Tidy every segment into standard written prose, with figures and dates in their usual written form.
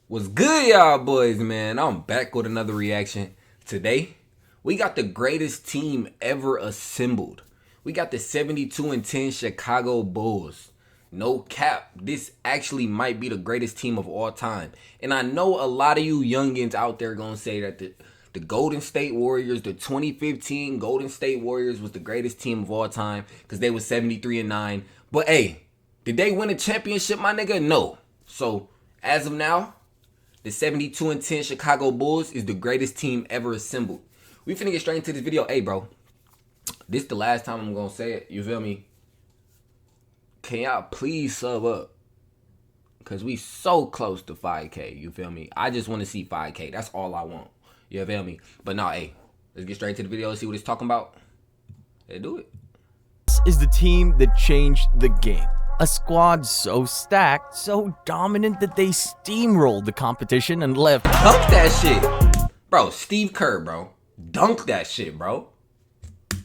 What's good, y'all boys, man? I'm back with another reaction. Today, we got the greatest team ever assembled. We got the 72-10 Chicago Bulls. No cap, this actually might be the greatest team of all time. And I know a lot of you youngins out there gonna say that the Golden State Warriors, the 2015 Golden State Warriors was the greatest team of all time because they was 73-9. But hey, did they win a championship, my nigga? No. So, as of now, the 72-10 Chicago Bulls is the greatest team ever assembled. We finna get straight into this video. Hey, bro, this the last time I'm gonna say it. You feel me? Can y'all please sub up? Because we so close to 5K. You feel me? I just want to see 5K. That's all I want. You feel me? But nah, hey, let's get straight into the video and see what it's talking about. Let's do it. This is the team that changed the game. A squad so stacked, so dominant that they steamrolled the competition and left. Dunk that shit. Bro, Steve Kerr, bro. Dunk that shit, bro.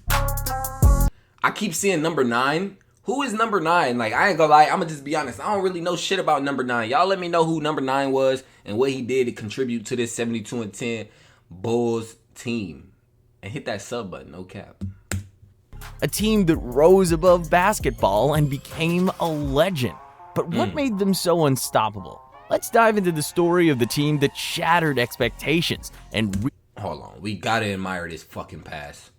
I keep seeing number 9. Who is number 9? Like, I ain't gonna lie, I'm gonna just be honest. I don't really know shit about number 9. Y'all let me know who number 9 was and what he did to contribute to this 72-10 Bulls team. And hit that sub button, no cap. A team that rose above basketball and became a legend. But what made them so unstoppable? Let's dive into the story of the team that shattered expectations and hold on, we gotta admire this fucking pass.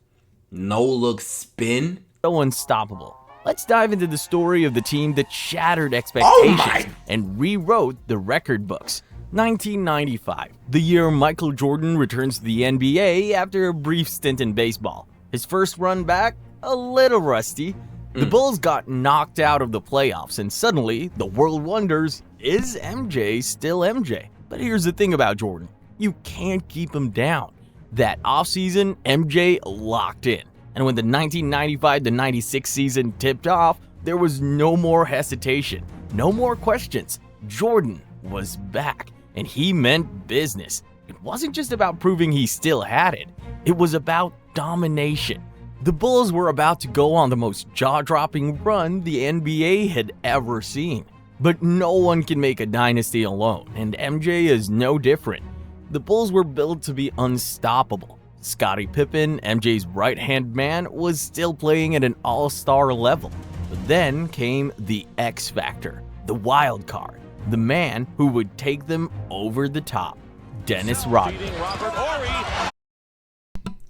No look spin. so unstoppable. Let's dive into the story of the team that shattered expectations and rewrote the record books. 1995, the year Michael Jordan returns to the NBA after a brief stint in baseball. His first run back, a little rusty. The Bulls got knocked out of the playoffs, and suddenly the world wonders, is MJ still MJ? But here's the thing about Jordan, you can't keep him down. That offseason, MJ locked in. And when the 1995-96 season tipped off, there was no more hesitation, no more questions. Jordan was back, and he meant business. It wasn't just about proving he still had it. It was about domination. The Bulls were about to go on the most jaw-dropping run the NBA had ever seen. But no one can make a dynasty alone, and MJ is no different. The Bulls were built to be unstoppable. Scottie Pippen, MJ's right-hand man, was still playing at an all-star level. But then came the X Factor, the wild card, the man who would take them over the top, Dennis Rodman.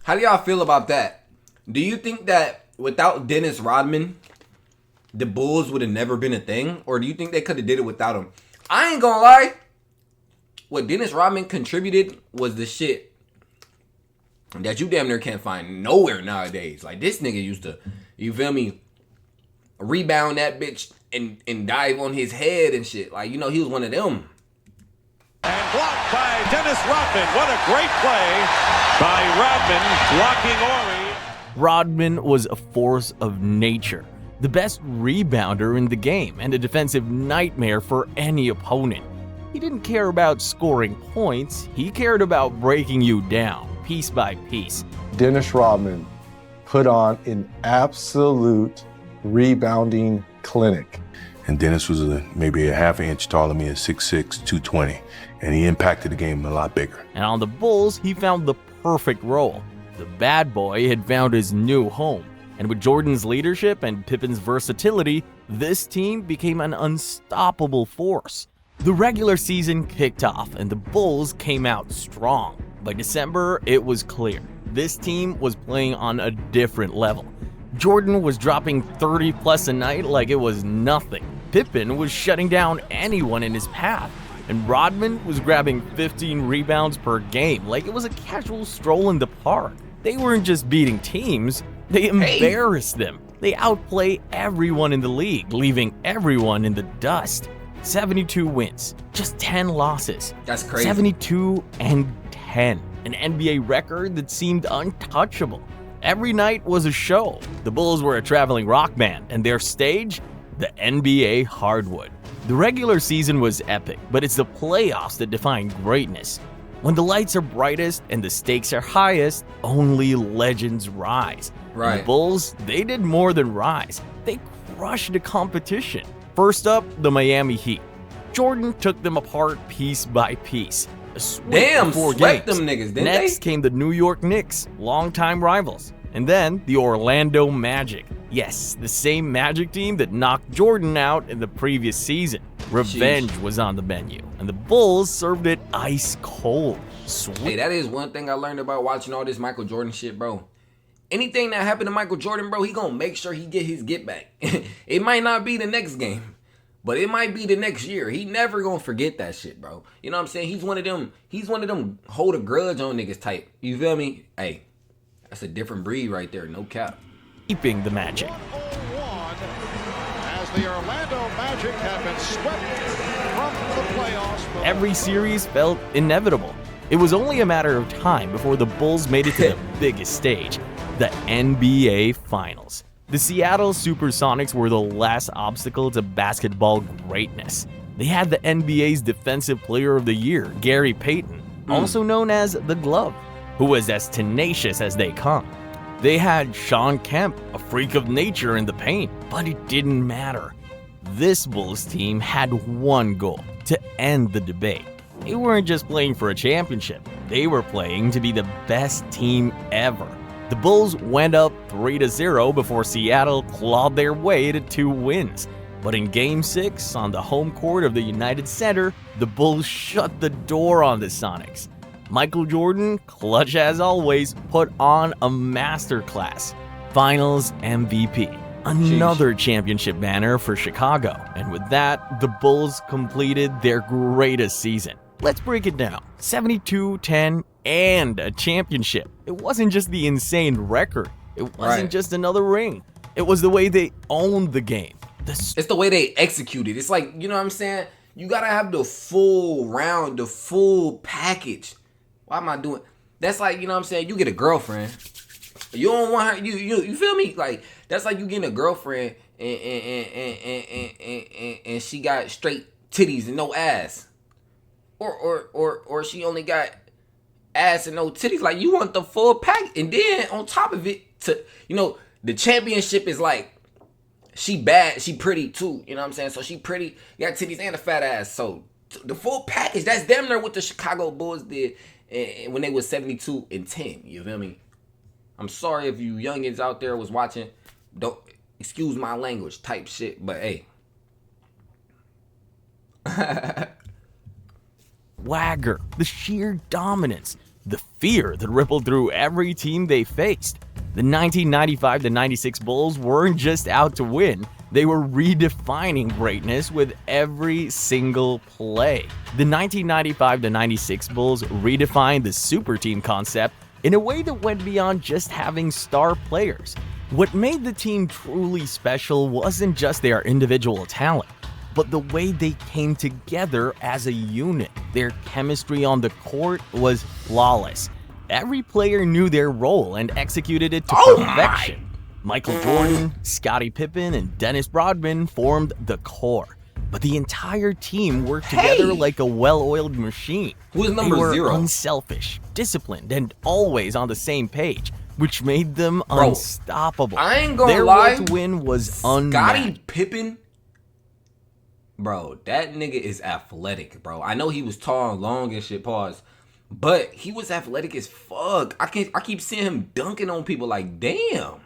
How do y'all feel about that? Do you think that without Dennis Rodman, the Bulls would have never been a thing? Or do you think they could have did it without him? I ain't gonna lie. What Dennis Rodman contributed was the shit that you damn near can't find nowhere nowadays. Like, this nigga used to, you feel me, rebound that bitch and dive on his head and shit. Like, you know, he was one of them. And blocked by Dennis Rodman. What a great play by Rodman, blocking Ori. Rodman was a force of nature, the best rebounder in the game, and a defensive nightmare for any opponent. He didn't care about scoring points, he cared about breaking you down, piece by piece. Dennis Rodman put on an absolute rebounding clinic. And Dennis was maybe a half inch taller than me at 6'6", 220, and he impacted the game a lot bigger. And on the Bulls, he found the perfect role. The bad boy had found his new home, and with Jordan's leadership and Pippen's versatility, this team became an unstoppable force. The regular season kicked off, and the Bulls came out strong. By December, it was clear. This team was playing on a different level. Jordan was dropping 30+ a night like it was nothing. Pippen was shutting down anyone in his path. And Rodman was grabbing 15 rebounds per game like it was a casual stroll in the park. They weren't just beating teams, they embarrassed them. They outplay everyone in the league, leaving everyone in the dust. 72 wins, just 10 losses. That's crazy. 72-10, an NBA record that seemed untouchable. Every night was a show. The Bulls were a traveling rock band, and their stage, the NBA hardwood. The regular season was epic, but it's the playoffs that define greatness. When the lights are brightest and the stakes are highest, only legends rise. Right. And the Bulls, they did more than rise. They crushed the competition. First up, the Miami Heat. Jordan took them apart piece by piece. A sweep Damn, in 4 swept games. them niggas, didn't Next they? came the New York Knicks, longtime rivals. And then the Orlando Magic. Yes, the same Magic team that knocked Jordan out in the previous season. Revenge was on the menu, and the Bulls served it ice cold. Hey, that is one thing I learned about watching all this Michael Jordan shit, bro. Anything that happened to Michael Jordan, bro, he gonna make sure he get his get back. It might not be the next game, but it might be the next year. He never gonna forget that shit, bro. You know what I'm saying? He's one of them hold a grudge on niggas type. You feel me? Hey, that's a different breed right there, no cap. Keeping the Magic. 101 as the Orlando Magic have been swept from the playoffs. Every series felt inevitable. It was only a matter of time before the Bulls made it to the biggest stage, the NBA Finals. The Seattle Supersonics were the last obstacle to basketball greatness. They had the NBA's Defensive Player of the Year, Gary Payton, also known as the Glove, who was as tenacious as they come. They had Shawn Kemp, a freak of nature in the paint, but it didn't matter. This Bulls team had one goal: to end the debate. They weren't just playing for a championship, they were playing to be the best team ever. The Bulls went up 3-0 before Seattle clawed their way to 2 wins. But in Game 6, on the home court of the United Center, the Bulls shut the door on the Sonics. Michael Jordan, clutch as always, put on a masterclass. Finals MVP. Another championship banner for Chicago. And with that, the Bulls completed their greatest season. Let's break it down. 72-10 and a championship. It wasn't just the insane record. It wasn't just another ring. It was the way they owned the game. It's the way they executed. It's like, you know what I'm saying? You gotta have the full round, the full package. Why am I doing? That's like, you know what I'm saying? You get a girlfriend. You don't want her. You feel me? Like, that's like you getting a girlfriend and she got straight titties and no ass. Or she only got ass and no titties. Like, you want the full pack. And then on top of it, the championship is like, she bad, she pretty too. You know what I'm saying? So she pretty, got titties and a fat ass. So the full package, that's damn near what the Chicago Bulls did when they was 72-10. You feel me? I'm sorry if you youngins out there was watching. Don't excuse my language type shit, but hey. Swagger, the sheer dominance, the fear that rippled through every team they faced. The 1995-96 Bulls weren't just out to win, they were redefining greatness with every single play. The 1995-96 Bulls redefined the super team concept in a way that went beyond just having star players. What made the team truly special wasn't just their individual talent, but the way they came together as a unit. Their chemistry on the court was flawless. Every player knew their role and executed it to perfection. Michael Jordan, Scottie Pippen, and Dennis Rodman formed the core. But the entire team worked together like a well-oiled machine. Who's number they were 0? Unselfish, disciplined, and always on the same page, which made them unstoppable. I ain't gonna their lie. will to win was unmatched. Scottie Pippen, bro, that nigga is athletic, bro. I know he was tall and long and shit, pause. But he was athletic as fuck. I keep seeing him dunking on people like, damn.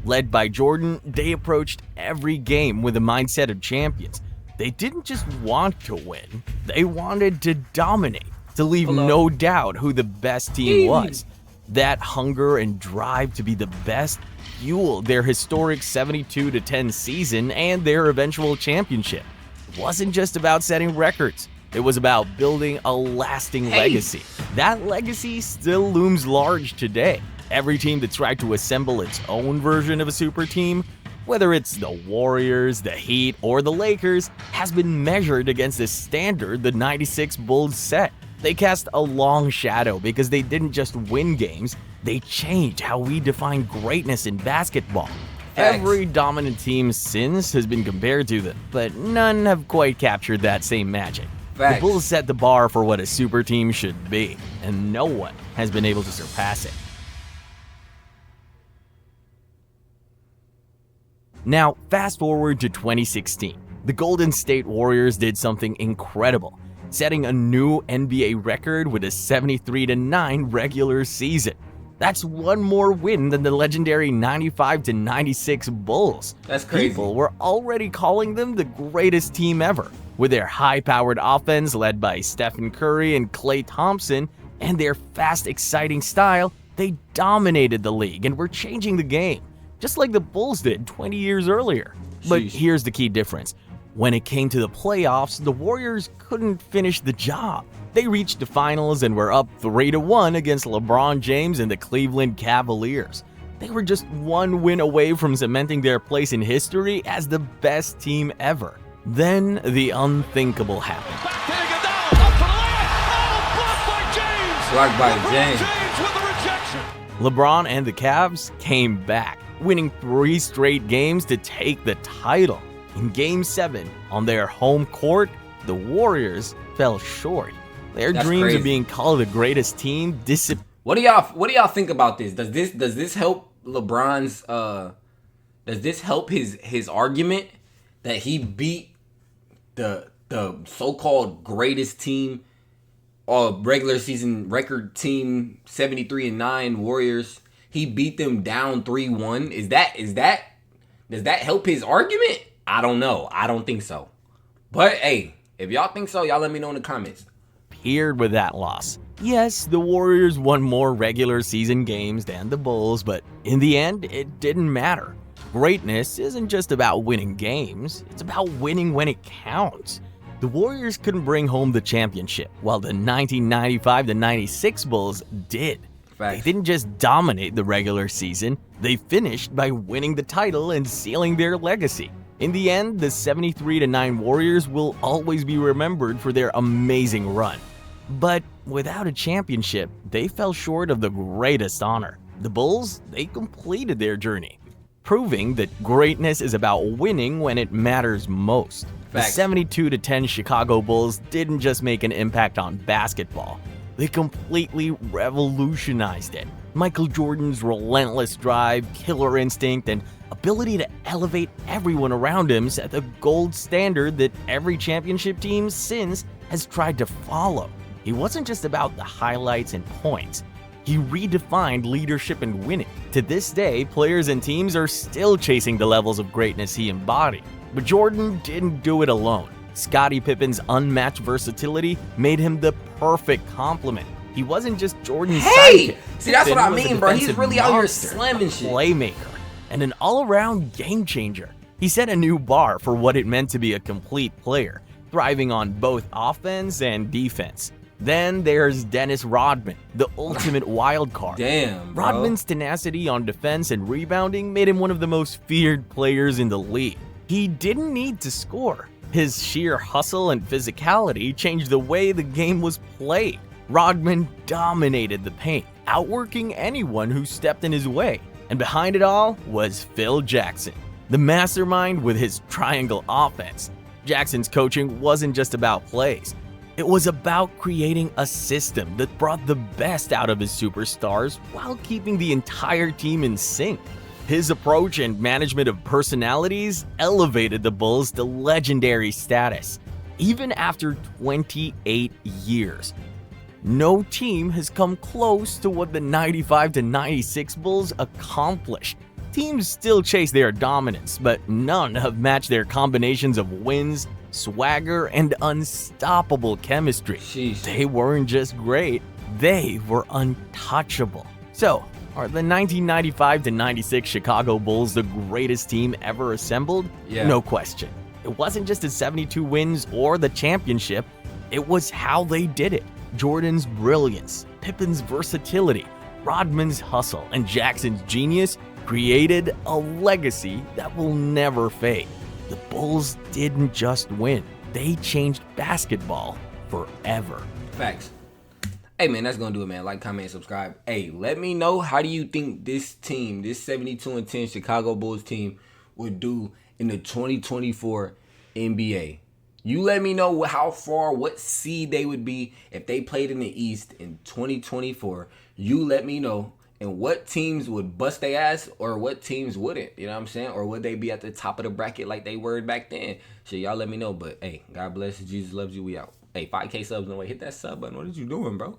Led by Jordan, they approached every game with the mindset of champions. They didn't just want to win, they wanted to dominate, to leave no doubt who the best team was. That hunger and drive to be the best fueled their historic 72-10 season and their eventual championship. It wasn't just about setting records. It was about building a lasting legacy. That legacy still looms large today. Every team that tried to assemble its own version of a super team, whether it's the Warriors, the Heat, or the Lakers, has been measured against the standard the 96 Bulls set. They cast a long shadow because they didn't just win games, they changed how we define greatness in basketball. Every dominant team since has been compared to them, but none have quite captured that same magic. The Bulls set the bar for what a super team should be, and no one has been able to surpass it. Now, fast forward to 2016. the Golden State Warriors did something incredible, setting a new NBA record with a 73-9 regular season. That's one more win than the legendary 95-96 Bulls. That's crazy. People were already calling them the greatest team ever. With their high-powered offense led by Stephen Curry and Klay Thompson, and their fast, exciting style, they dominated the league and were changing the game, just like the Bulls did 20 years earlier. But here's the key difference. When it came to the playoffs, the Warriors couldn't finish the job. They reached the finals and were up 3-1 against LeBron James and the Cleveland Cavaliers. They were just one win away from cementing their place in history as the best team ever. Then the unthinkable happened. Blocked by James. LeBron and the Cavs came back, winning 3 straight games to take the title. In Game 7, on their home court, the Warriors fell short. Their dreams crazy. of being called the greatest team disappeared. What do y'all think about this? Does this help LeBron's does this help his argument that he beat the so-called greatest team, regular season record team, 73-9 Warriors? He beat them down 3-1. Does that help his argument? I don't know. I don't think so. But hey, if y'all think so, y'all let me know in the comments. With that loss. Yes, the Warriors won more regular season games than the Bulls, but in the end, it didn't matter. Greatness isn't just about winning games, it's about winning when it counts. The Warriors couldn't bring home the championship, while the 1995-96 Bulls did. Facts. They didn't just dominate the regular season, they finished by winning the title and sealing their legacy. In the end, the 73-9 Warriors will always be remembered for their amazing run. But without a championship, they fell short of the greatest honor. The Bulls, they completed their journey, proving that greatness is about winning when it matters most. Facts. The 72-10 Chicago Bulls didn't just make an impact on basketball, they completely revolutionized it. Michael Jordan's relentless drive, killer instinct, and ability to elevate everyone around him set the gold standard that every championship team since has tried to follow. He wasn't just about the highlights and points. He redefined leadership and winning. To this day, players and teams are still chasing the levels of greatness he embodied. But Jordan didn't do it alone. Scottie Pippen's unmatched versatility made him the perfect complement. He wasn't just Jordan's sidekick. See, that's what I Pippen was a mean, bro. He's defensive really out here monster, slamming a shit. playmaker, and an all-around game changer. He set a new bar for what it meant to be a complete player, thriving on both offense and defense. Then there's Dennis Rodman, the ultimate wild card. Damn, bro. Rodman's tenacity on defense and rebounding made him one of the most feared players in the league. He didn't need to score. His sheer hustle and physicality changed the way the game was played. Rodman dominated the paint, outworking anyone who stepped in his way. And behind it all was Phil Jackson, the mastermind with his triangle offense. Jackson's coaching wasn't just about plays. It was about creating a system that brought the best out of his superstars while keeping the entire team in sync. His approach and management of personalities elevated the Bulls to legendary status. Even after 28 years, no team has come close to what the 95-96 Bulls accomplished. Teams still chase their dominance, but none have matched their combinations of wins, swagger, and unstoppable chemistry. Sheesh. They weren't just great, they were untouchable. So, are the 1995-96 Chicago Bulls the greatest team ever assembled? Yeah. No question. It wasn't just the 72 wins or the championship, it was how they did it. Jordan's brilliance, Pippen's versatility, Rodman's hustle, and Jackson's genius created a legacy that will never fade. The Bulls didn't just win, they changed basketball forever. Facts. Hey, man, that's going to do it, man. Like, comment, subscribe. Hey, let me know, how do you think this team, this 72-10 Chicago Bulls team, would do in the 2024 NBA? You let me know how far, what seed they would be if they played in the East in 2024. You let me know and what teams would bust their ass or what teams wouldn't. You know what I'm saying? Or would they be at the top of the bracket like they were back then? Shit, y'all let me know. But hey, God bless you. Jesus loves you. We out. Hey, 5K subs in the way. Hit that sub button. What are you doing, bro?